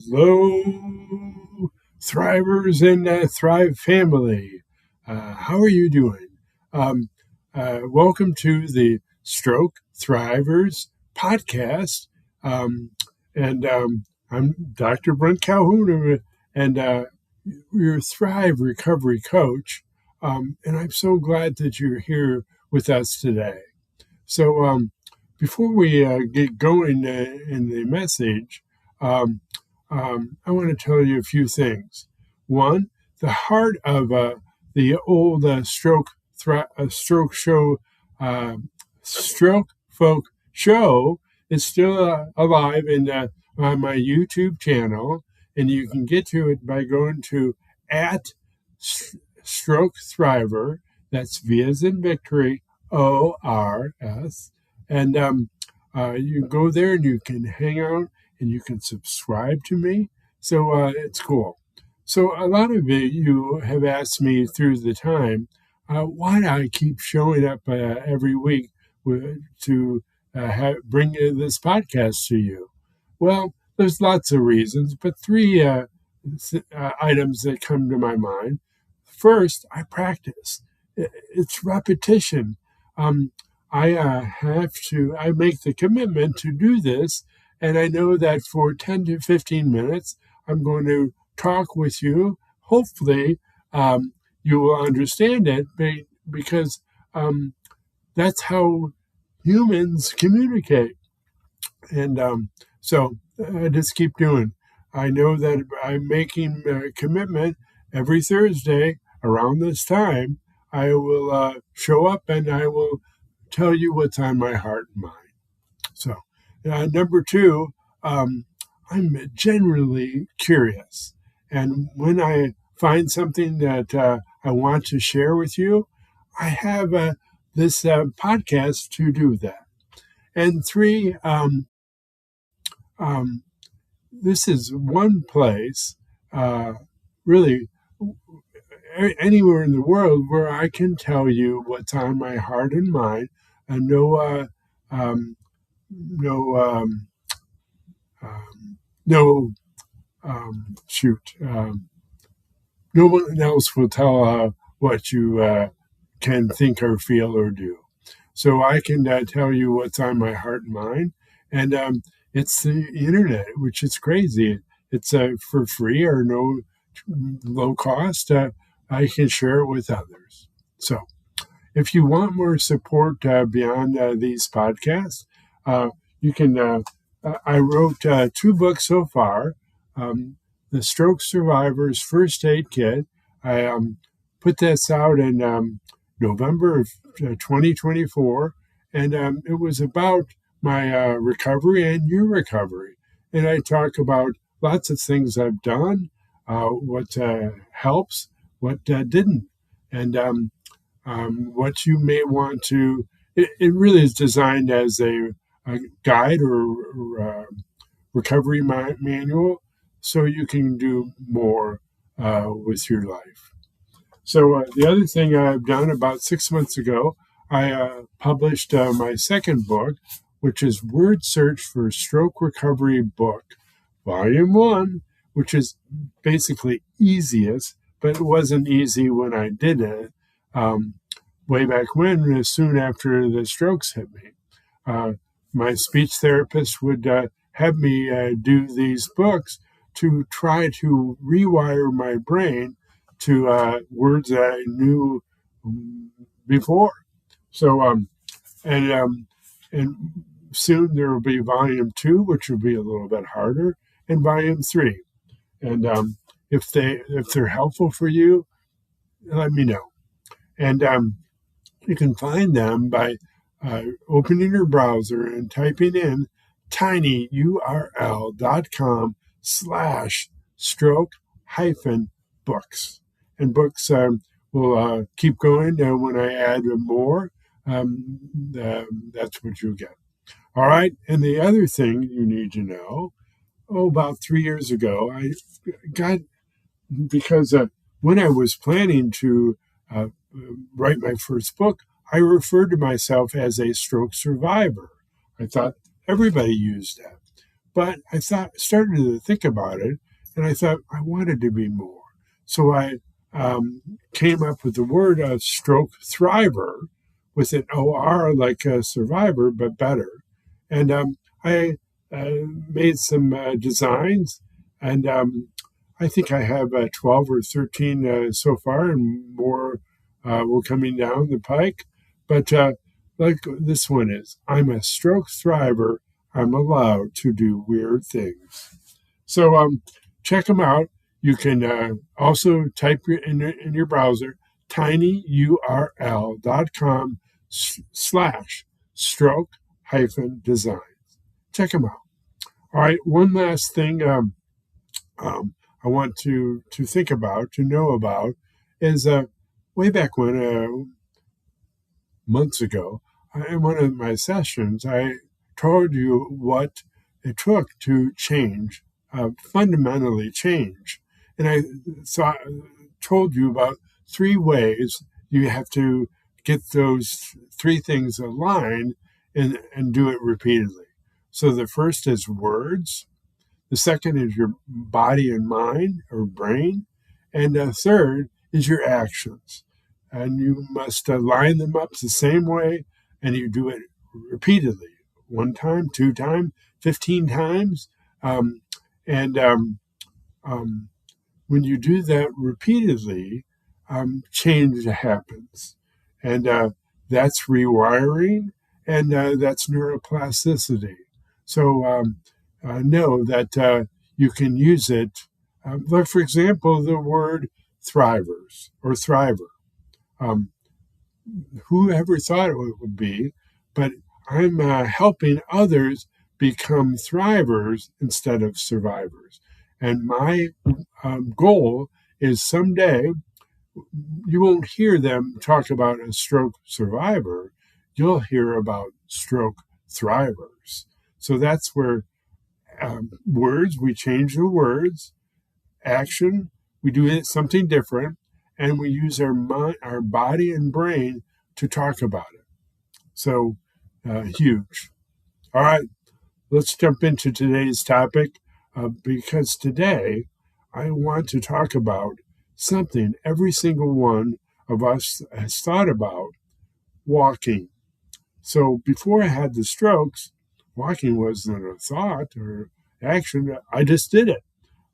Hello, Thrivers and Thrive family. How are you doing? Um, Welcome to the Stroke Thrivers podcast. Um, and I'm Dr. Brent Calhoun, and your Thrive Recovery Coach. And I'm so glad that you're here with us today. So, before we get going in the message, um, I want to tell you a few things. One, the heart of the old stroke show, uh, stroke folk show is still alive on my YouTube channel, and you can get to it by going to at Stroke Thriver. That's V as in victory, ORS. And you go there and you can hang out and you can subscribe to me. So it's cool. So a lot of you have asked me through the time, why do I keep showing up every week to bring this podcast to you? Well, there's lots of reasons, but three items that come to my mind. First, I practice. It's repetition. Um, I make the commitment to do this, and I know that for 10 to 15 minutes, I'm going to talk with you. Hopefully, you will understand it because that's how humans communicate. And so I just keep doing. I know that I'm making a commitment every Thursday around this time. I will show up and I will tell you what's on my heart and mind. So, number two, I'm generally curious. And when I find something that I want to share with you, I have this podcast to do that. And three, um, this is one place, really anywhere in the world, where I can tell you what's on my heart and mind, and um, no, um, no, shoot, no one else will tell what you can think or feel or do. So I can tell you what's on my heart and mind, and it's the internet, which is crazy. It's for free or no low cost. I can share it with others. So if you want more support beyond these podcasts, you can. I wrote two books so far. The Stroke Survivor's First Aid Kit. I put this out in November of 2024, and it was about my recovery and your recovery. And I talk about lots of things I've done, what helps, what didn't, and what you may want to. It really is designed as a guide or recovery manual so you can do more with your life. So the other thing I've done about 6 months ago, I published my second book, which is Word Search for Stroke Recovery Book, Volume 1, which is basically easiest, but it wasn't easy when I did it way back when, soon after the strokes hit me. My speech therapist would have me do these books to try to rewire my brain to words that I knew before. So, and soon there will be volume 2, which will be a little bit harder, and volume 3. And if they're helpful for you, let me know. And you can find them by opening your browser and typing in tinyurl.com/stroke-books. And books will keep going when I add more. That's what you'll get. All right. And the other thing you need to know, about 3 years ago, I got, because when I was planning to write my first book, I referred to myself as a stroke survivor. I thought everybody used that. But I started to think about it, and I thought I wanted to be more. So I came up with the word stroke thriver with an OR like a survivor, but better. And I made some designs, and I think I have 12 or 13 so far, and more will coming down the pike. But like this one is, I'm a stroke thriver. I'm allowed to do weird things. So check them out. You can also type in your browser tinyurl.com/stroke hyphen designs. Check them out. All right, one last thing I want to think about, to know about, is way back when, months ago, in one of my sessions, I told you what it took to change, fundamentally change. And I told you about 3 ways you have to get those 3 things aligned and do it repeatedly. So the first is words. The second is your body and mind or brain. And the third is your actions. And you must line them up the same way, and you do it repeatedly 1 time, 2 times, 15 times. And when you do that repeatedly, change happens. And that's rewiring, and that's neuroplasticity. So know that you can use it. Like, for example, the word thrivers or thriver. Whoever thought it would be, but I'm helping others become thrivers instead of survivors. And my goal is someday you won't hear them talk about a stroke survivor. You'll hear about stroke thrivers. So that's where words, we change the words. Action, we do something different, and we use our mind, our body and brain to talk about it. So huge. All right, let's jump into today's topic, because today I want to talk about something every single one of us has thought about: walking. So before I had the strokes, walking wasn't a thought or action. I just did it.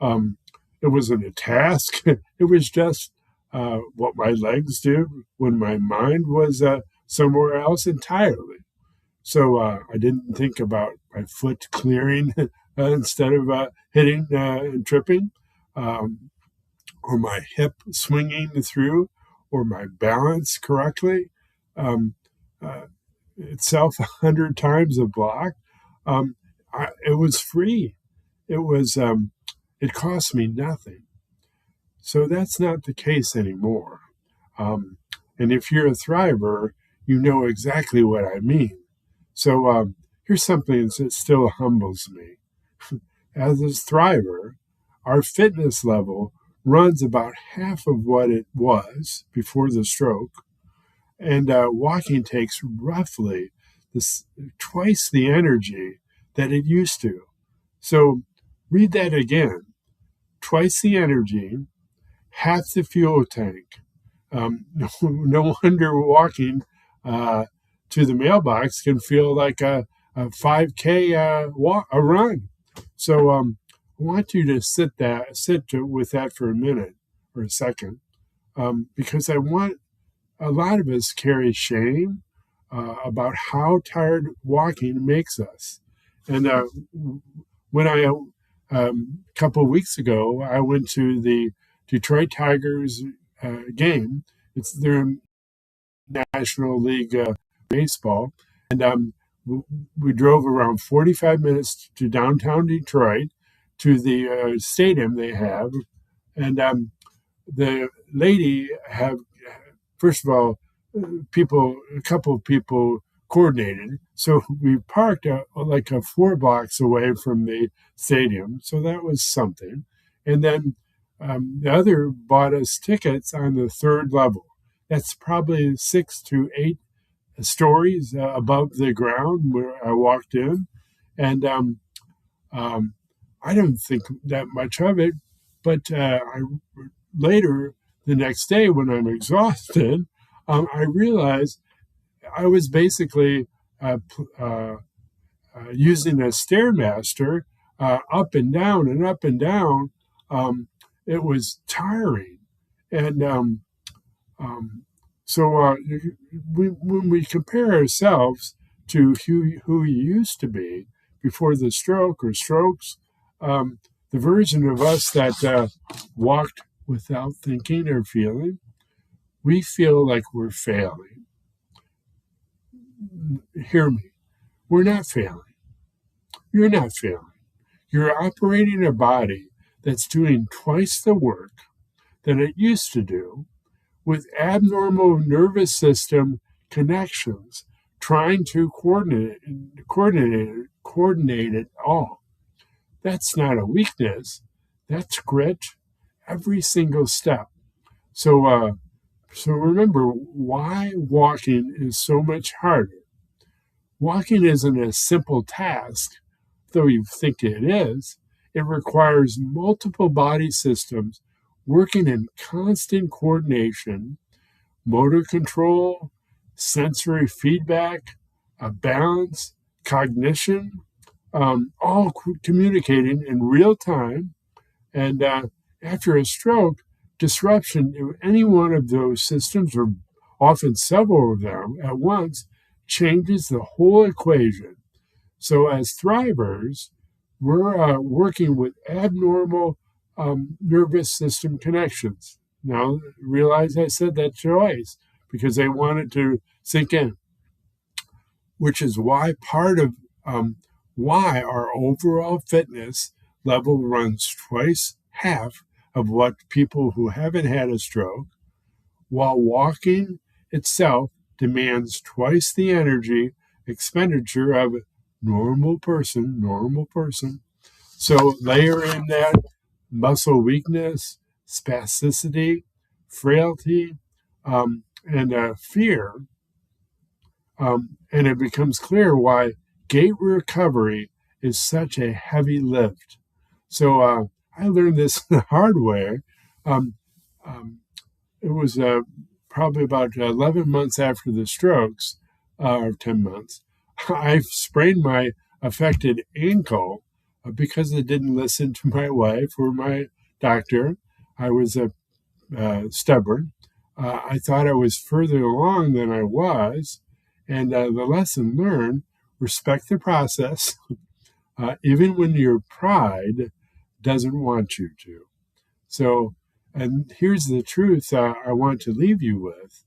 It wasn't a task. It was just what my legs do when my mind was somewhere else entirely. So I didn't think about my foot clearing instead of hitting and tripping, or my hip swinging through, or my balance correctly. Um, Itself 100 times a block. It was free. It was. It cost me nothing. So that's not the case anymore. And if you're a thriver, you know exactly what I mean. So here's something that still humbles me. As a thriver, our fitness level runs about half of what it was before the stroke, and walking takes roughly twice the energy that it used to. So read that again. Twice the energy, half the fuel tank. No wonder walking to the mailbox can feel like a 5K a run. So I want you to sit with that for a minute or a second, because I want a lot of us carry shame about how tired walking makes us. And when I a couple of weeks ago, I went to the Detroit Tigers game. It's their National League baseball, and we drove around 45 minutes to downtown Detroit to the stadium they have, and the lady have, first of all, a couple of people coordinated. So we parked like 4 blocks away from the stadium. So that was something. And then the other bought us tickets on the 3rd level. That's probably 6 to 8 stories above the ground where I walked in. And I don't think that much of it, but later the next day when I'm exhausted, I realized I was basically using a stairmaster up and down and up and down. It was tiring, and um, so when we compare ourselves to who we used to be before the stroke or strokes, the version of us that walked without thinking or feeling, we feel like we're failing. Hear me. We're not failing. You're not failing. You're operating a body that's doing twice the work than it used to do with abnormal nervous system connections trying to coordinate it all. That's not a weakness. That's grit every single step. So remember why walking is so much harder. Walking isn't a simple task, though you think it is. It requires multiple body systems working in constant coordination, motor control, sensory feedback, balance, cognition, all communicating in real time. And after a stroke, disruption in any one of those systems, or often several of them at once, changes the whole equation. So as thrivers, we're working with abnormal nervous system connections. Now, realize I said that twice because I wanted to sink in, which is why part of why our overall fitness level runs twice half of what people who haven't had a stroke, while walking itself demands twice the energy expenditure of a normal person. So layer in that muscle weakness, spasticity, frailty, and fear, and it becomes clear why gait recovery is such a heavy lift. So I learned this the hard way. Um, it was probably about 11 months after the strokes, or 10 months. I sprained my affected ankle because I didn't listen to my wife or my doctor. I was stubborn. I thought I was further along than I was. And the lesson learned, respect the process, even when your pride doesn't want you to. So, and here's the truth I want to leave you with.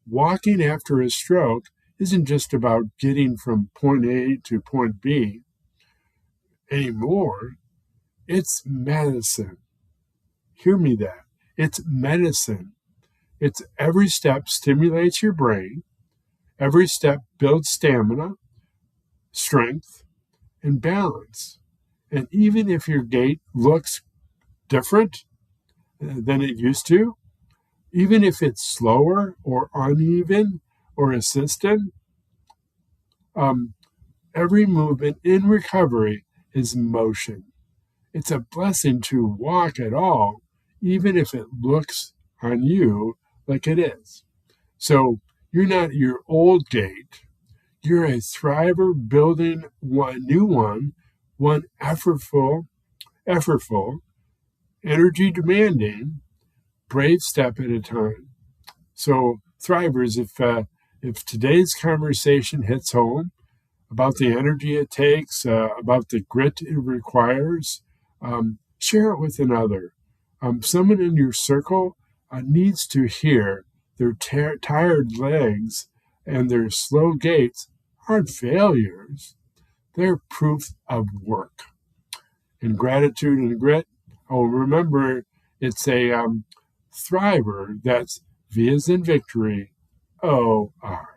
Walking after a stroke isn't just about getting from point A to point B anymore. It's medicine. Hear me that. It's medicine. It's every step stimulates your brain. Every step builds stamina, strength, and balance. And even if your gait looks different than it used to, even if it's slower or uneven or assisted, every movement in recovery is motion. It's a blessing to walk at all, even if it looks on you like it is. So you're not your old gait. You're a thriver building one new one effortful, energy demanding, brave step at a time. So thrivers, if today's conversation hits home about the energy it takes, about the grit it requires, share it with another. Someone in your circle needs to hear their tired legs and their slow gaits aren't failures. They're proof of work. And gratitude and grit, remember, it's a thriver. That's V as in victory, O-R.